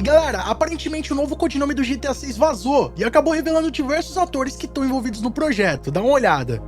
E galera, aparentemente o novo codinome do GTA 6 vazou e acabou revelando diversos atores que estão envolvidos no projeto. Dá uma olhada.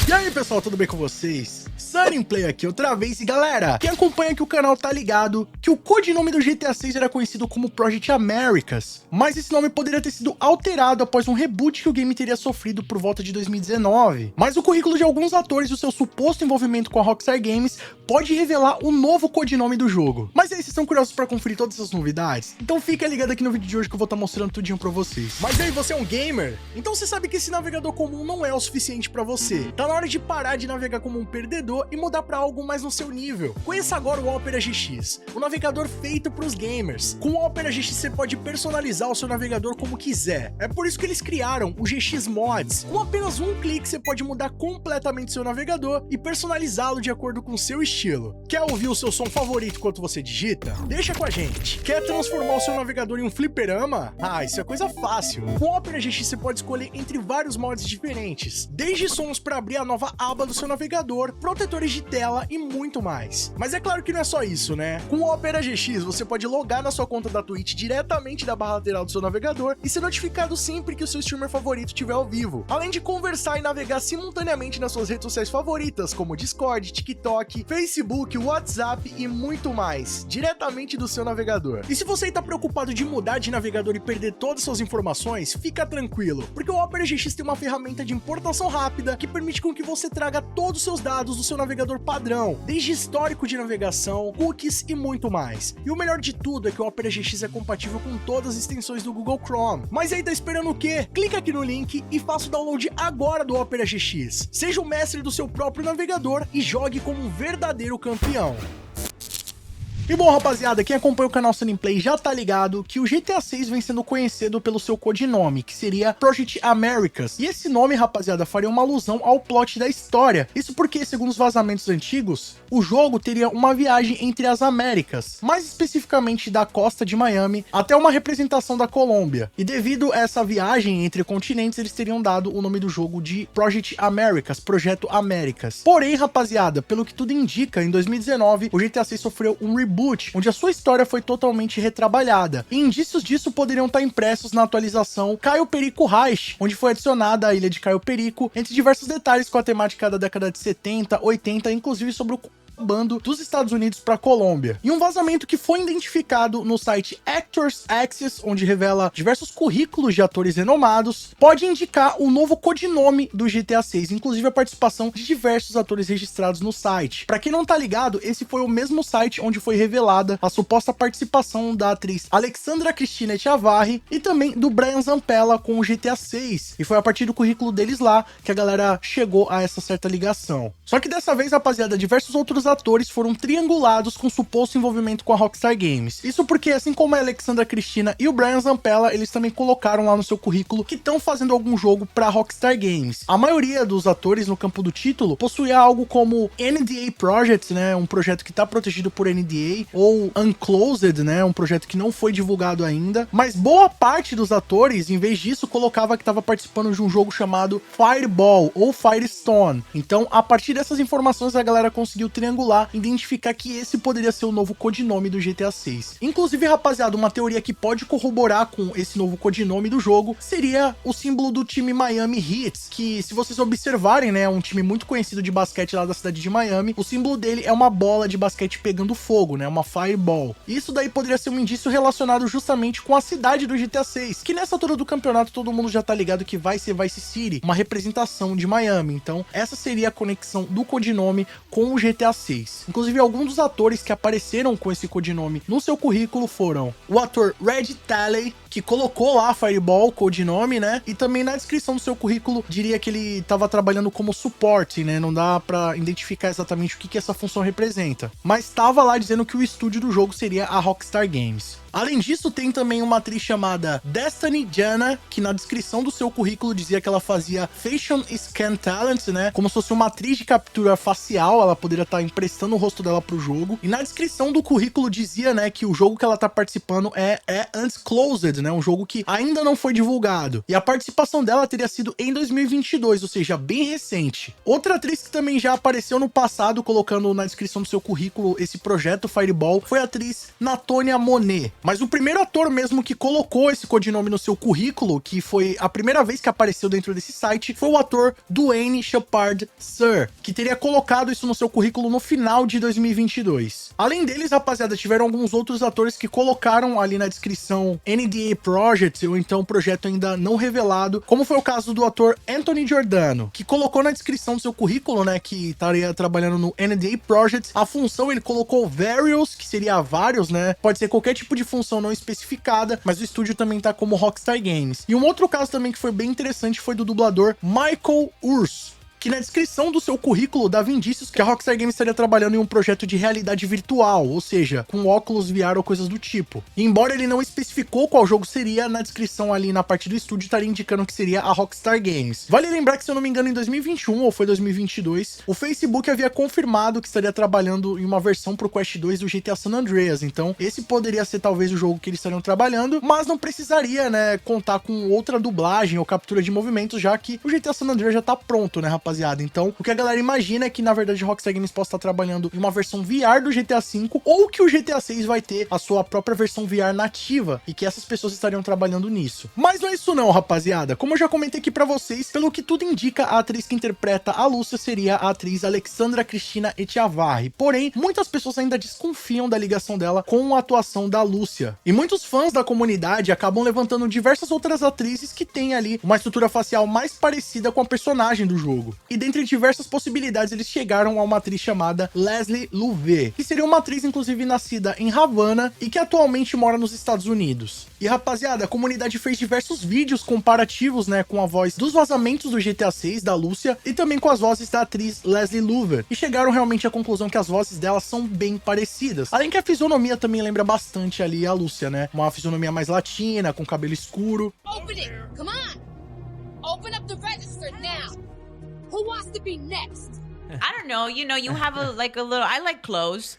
E aí pessoal, tudo bem com vocês? Sunnyplay aqui outra vez, e galera, quem acompanha aqui o canal tá ligado que o codinome do GTA 6 era conhecido como Project Americas, mas esse nome poderia ter sido alterado após um reboot que o game teria sofrido por volta de 2019. Mas o currículo de alguns atores e o seu suposto envolvimento com a Rockstar Games pode revelar o novo codinome do jogo. Mas aí, vocês estão curiosos pra conferir todas essas novidades? Então fica ligado aqui no vídeo de hoje que eu vou estar mostrando tudinho pra vocês. Mas aí, você é um gamer? Então você sabe que esse navegador comum não é o suficiente pra você. Tá na hora de parar de navegar como um perdedor e mudar pra algo mais no seu nível. Conheça agora o Opera GX, o navegador feito pros gamers. Com o Opera GX você pode personalizar o seu navegador como quiser. É por isso que eles criaram o GX Mods. Com apenas um clique você pode mudar completamente seu navegador e personalizá-lo de acordo com o seu estilo. Quer ouvir o seu som favorito enquanto você digita? Deixa com a gente. Quer transformar o seu navegador em um fliperama? Ah, isso é coisa fácil. Com o Opera GX você pode escolher entre vários mods diferentes, desde sons para abrir a nova aba do seu navegador, protetores de tela e muito mais. Mas é claro que não é só isso, né? Com o Opera GX você pode logar na sua conta da Twitch diretamente da barra lateral do seu navegador e ser notificado sempre que o seu streamer favorito estiver ao vivo, além de conversar e navegar simultaneamente nas suas redes sociais favoritas, como Discord, TikTok, Facebook, WhatsApp e muito mais, diretamente do seu navegador. E se você está preocupado de mudar de navegador e perder todas as suas informações, fica tranquilo, porque o Opera GX tem uma ferramenta de importação rápida que permite com que você traga todos os seus dados do seu navegador padrão, desde histórico de navegação, cookies e muito mais. E o melhor de tudo é que o Opera GX é compatível com todas as extensões do Google Chrome. Mas aí, tá esperando o quê? Clica aqui no link e faça o download agora do Opera GX. Seja o mestre do seu próprio navegador e jogue como um verdadeiro campeão. E bom, rapaziada, quem acompanha o canal Sunnyplay já tá ligado que o GTA 6 vem sendo conhecido pelo seu codinome, que seria Project Americas. E esse nome, rapaziada, faria uma alusão ao plot da história. Isso porque, segundo os vazamentos antigos, o jogo teria uma viagem entre as Américas, mais especificamente da costa de Miami até uma representação da Colômbia. E devido a essa viagem entre continentes, eles teriam dado o nome do jogo de Project Americas, Projeto Américas. Porém, rapaziada, pelo que tudo indica, em 2019, o GTA 6 sofreu um reboot, onde a sua história foi totalmente retrabalhada. E indícios disso poderiam estar impressos na atualização Caio Perico Reich, onde foi adicionada a ilha de Caio Perico, entre diversos detalhes com a temática da década de 70, 80, inclusive sobre o bando dos Estados Unidos para a Colômbia. E um vazamento que foi identificado no site Actors Access, onde revela diversos currículos de atores renomados, pode indicar o novo codinome do GTA 6, inclusive a participação de diversos atores registrados no site. Para quem não tá ligado, esse foi o mesmo site onde foi revelada a suposta participação da atriz Alexandra Cristina Chavarri e também do Brian Zampella com o GTA 6. E foi a partir do currículo deles lá que a galera chegou a essa certa ligação. Só que dessa vez, rapaziada, diversos outros atores foram triangulados com suposto envolvimento com a Rockstar Games. Isso porque, assim como a Alexandra Cristina e o Brian Zampella, eles também colocaram lá no seu currículo que estão fazendo algum jogo para Rockstar Games. A maioria dos atores no campo do título possuía algo como NDA Project, né, um projeto que está protegido por NDA, ou Unclosed, né, um projeto que não foi divulgado ainda. Mas boa parte dos atores, em vez disso, colocava que estava participando de um jogo chamado Fireball ou Firestone. Então, a partir dessas informações, a galera conseguiu triangular, identificar que esse poderia ser o novo codinome do GTA 6. Inclusive, rapaziada, uma teoria que pode corroborar com esse novo codinome do jogo seria o símbolo do time Miami Heat, que, se vocês observarem, né, é um time muito conhecido de basquete lá da cidade de Miami. O símbolo dele é uma bola de basquete pegando fogo, né, uma fireball. Isso daí poderia ser um indício relacionado justamente com a cidade do GTA 6, que nessa altura do campeonato todo mundo já tá ligado que vai ser Vice City, uma representação de Miami. Então, essa seria a conexão do codinome com o GTA 6. Inclusive, alguns dos atores que apareceram com esse codinome no seu currículo foram o ator Red Talley, que colocou lá Fireball, codinome, né? E também na descrição do seu currículo diria que ele estava trabalhando como suporte, né? Não dá pra identificar exatamente o que essa função representa. Mas estava lá dizendo que o estúdio do jogo seria a Rockstar Games. Além disso, tem também uma atriz chamada Destiny Jana, que na descrição do seu currículo dizia que ela fazia Facial Scan Talent, né? Como se fosse uma atriz de captura facial, ela poderia estar emprestando o rosto dela pro jogo. E na descrição do currículo dizia, né, que o jogo que ela tá participando é Undisclosed, né? Um jogo que ainda não foi divulgado. E a participação dela teria sido em 2022, ou seja, bem recente. Outra atriz que também já apareceu no passado, colocando na descrição do seu currículo esse projeto Fireball, foi a atriz Natonia Monet. Mas o primeiro ator mesmo que colocou esse codinome no seu currículo, que foi a primeira vez que apareceu dentro desse site, foi o ator Dwayne Shepard Sir, que teria colocado isso no seu currículo no final de 2022. Além deles, rapaziada, tiveram alguns outros atores que colocaram ali na descrição NDA Project, ou então projeto ainda não revelado, como foi o caso do ator Anthony Giordano, que colocou na descrição do seu currículo, né, que estaria trabalhando no NDA Project. A função ele colocou Various, que seria vários, né, pode ser qualquer tipo de função não especificada, mas o estúdio também tá como Rockstar Games. E um outro caso também que foi bem interessante foi do dublador Michael Urs, que na descrição do seu currículo dava indícios que a Rockstar Games estaria trabalhando em um projeto de realidade virtual, ou seja, com óculos VR ou coisas do tipo. E embora ele não especificou qual jogo seria, na descrição ali na parte do estúdio estaria indicando que seria a Rockstar Games. Vale lembrar que, se eu não me engano, em 2021 ou foi 2022, o Facebook havia confirmado que estaria trabalhando em uma versão pro Quest 2 do GTA San Andreas, então esse poderia ser talvez o jogo que eles estariam trabalhando, mas não precisaria, né, contar com outra dublagem ou captura de movimentos, já que o GTA San Andreas já tá pronto, né, rapaziada? Então, o que a galera imagina é que, na verdade, a Rockstar Games possa estar trabalhando em uma versão VR do GTA V, ou que o GTA 6 vai ter a sua própria versão VR nativa, e que essas pessoas estariam trabalhando nisso. Mas não é isso não, rapaziada. Como eu já comentei aqui pra vocês, pelo que tudo indica, a atriz que interpreta a Lúcia seria a atriz Alexandra Cristina Etiavarri. Porém, muitas pessoas ainda desconfiam da ligação dela com a atuação da Lúcia. E muitos fãs da comunidade acabam levantando diversas outras atrizes que têm ali uma estrutura facial mais parecida com a personagem do jogo. E dentre diversas possibilidades, eles chegaram a uma atriz chamada Leslie Louvet, que seria uma atriz inclusive nascida em Havana e que atualmente mora nos Estados Unidos. E rapaziada, a comunidade fez diversos vídeos comparativos, né, com a voz dos vazamentos do GTA 6 da Lúcia e também com as vozes da atriz Leslie Louvet, e chegaram realmente à conclusão que as vozes dela são bem parecidas. Além que a fisionomia também lembra bastante ali a Lúcia, né, uma fisionomia mais latina, com cabelo escuro. Open it! Come on! Open up the register now! Who wants to be next? I don't know. You know, you have a little. I like clothes.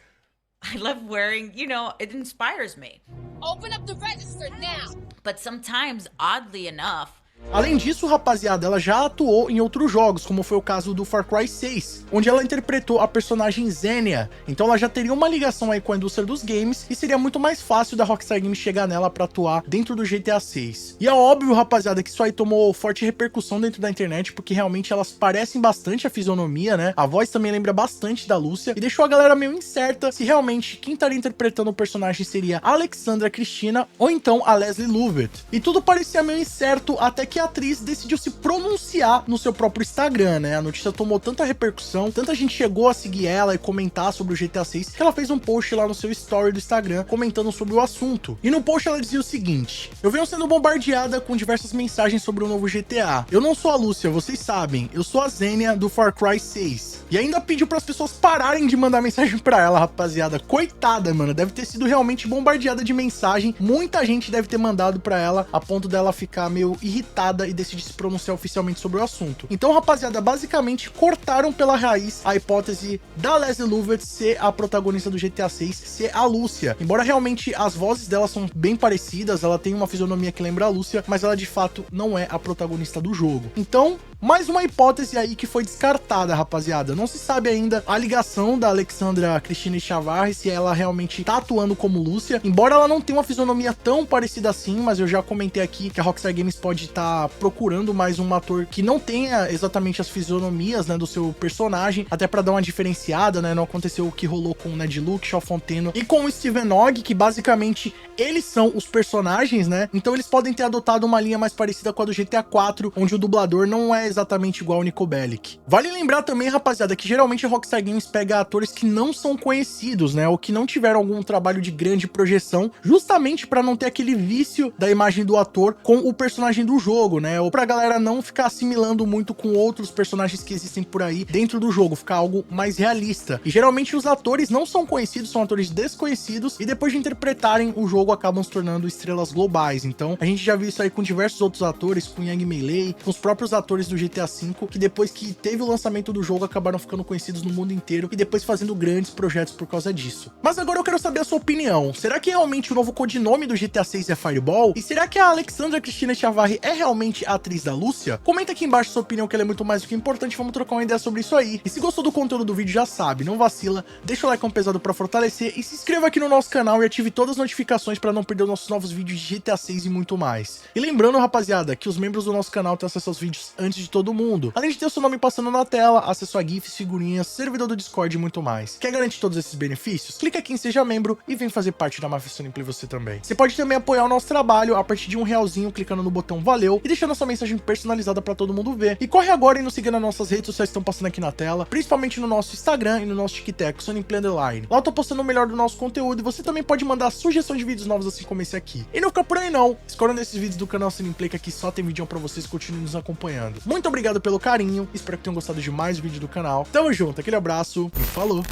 I love wearing. You know, it inspires me. Open up the register now. But sometimes, oddly enough, Além disso, rapaziada, ela já atuou em outros jogos, como foi o caso do Far Cry 6, onde ela interpretou a personagem Xenia. Então ela já teria uma ligação aí com a indústria dos games, e seria muito mais fácil da Rockstar Games chegar nela pra atuar dentro do GTA 6. E é óbvio, rapaziada, que isso aí tomou forte repercussão dentro da internet, porque realmente elas parecem bastante a fisionomia, né? A voz também lembra bastante da Lúcia, e deixou a galera meio incerta se realmente quem estaria interpretando o personagem seria a Alexandra Cristina ou então a Leslie Louvet. E tudo parecia meio incerto até que a atriz decidiu se pronunciar no seu próprio Instagram, né? A notícia tomou tanta repercussão, tanta gente chegou a seguir ela e comentar sobre o GTA 6, que ela fez um post lá no seu story do Instagram comentando sobre o assunto. E no post ela dizia o seguinte: eu venho sendo bombardeada com diversas mensagens sobre o novo GTA. Eu não sou a Lúcia, vocês sabem, eu sou a Xenia do Far Cry 6. E ainda pediu para as pessoas pararem de mandar mensagem para ela, rapaziada. Coitada, mano, deve ter sido realmente bombardeada de mensagem. Muita gente deve ter mandado para ela, a ponto dela ficar meio irritada e decidir se pronunciar oficialmente sobre o assunto. Então, rapaziada, basicamente cortaram pela raiz a hipótese da Leslie Louvet ser a protagonista do GTA 6, ser a Lúcia. Embora realmente as vozes dela são bem parecidas, ela tem uma fisionomia que lembra a Lúcia, mas ela de fato não é a protagonista do jogo. Então, mais uma hipótese aí que foi descartada, rapaziada. Não se sabe ainda a ligação da Alexandra Cristina Etiavarri, se ela realmente tá atuando como Lúcia, embora ela não tenha uma fisionomia tão parecida assim, mas eu já comentei aqui que a Rockstar Games pode estar procurando mais um ator que não tenha exatamente as fisionomias, né, do seu personagem, até pra dar uma diferenciada, né, não aconteceu o que rolou com o Ned Luke, Shaw Fonteno e com o Steven Ogg, que basicamente eles são os personagens, né, então eles podem ter adotado uma linha mais parecida com a do GTA 4, onde o dublador não é exatamente igual ao Nico Bellic. Vale lembrar também, rapaziada, que geralmente a Rockstar Games pega atores que não são conhecidos, né, ou que não tiveram algum trabalho de grande projeção, justamente pra não ter aquele vício da imagem do ator com o personagem do jogo. jogo, né? Ou pra galera não ficar assimilando muito com outros personagens que existem por aí dentro do jogo, ficar algo mais realista. E geralmente os atores não são conhecidos, são atores desconhecidos, e depois de interpretarem o jogo acabam se tornando estrelas globais. Então a gente já viu isso aí com diversos outros atores, com Yang Melee, com os próprios atores do GTA V, que depois que teve o lançamento do jogo acabaram ficando conhecidos no mundo inteiro e depois fazendo grandes projetos por causa disso. Mas agora eu quero saber a sua opinião. Será que realmente o novo codinome do GTA 6 é Fireball? E será que a Alexandra Cristina Chavarri é realmente a atriz da Lúcia? Comenta aqui embaixo sua opinião, que ela é muito mais do que importante, vamos trocar uma ideia sobre isso aí. E se gostou do conteúdo do vídeo, já sabe, não vacila, deixa o like pesado pra fortalecer e se inscreva aqui no nosso canal e ative todas as notificações pra não perder os nossos novos vídeos de GTA 6 e muito mais. E lembrando, rapaziada, que os membros do nosso canal têm acesso aos vídeos antes de todo mundo, além de ter o seu nome passando na tela, acesso a GIFs, figurinhas, servidor do Discord e muito mais. Quer garantir todos esses benefícios? Clica aqui em Seja Membro e vem fazer parte da Máfia Sony Play você também. Você pode também apoiar o nosso trabalho a partir de R$1, clicando no botão Valeu e deixando a sua mensagem personalizada pra todo mundo ver. E corre agora e nos siga nas nossas redes sociais que estão passando aqui na tela, principalmente no nosso Instagram e no nosso TikTok, Sony Play Underline. Lá eu tô postando o melhor do nosso conteúdo e você também pode mandar sugestão de vídeos novos assim como esse aqui. E não fica por aí não, escolhendo esses vídeos do canal Sony Play, que aqui só tem vídeo pra vocês, continuem nos acompanhando. Muito obrigado pelo carinho, espero que tenham gostado de mais vídeo do canal. Tamo junto, aquele abraço e falou!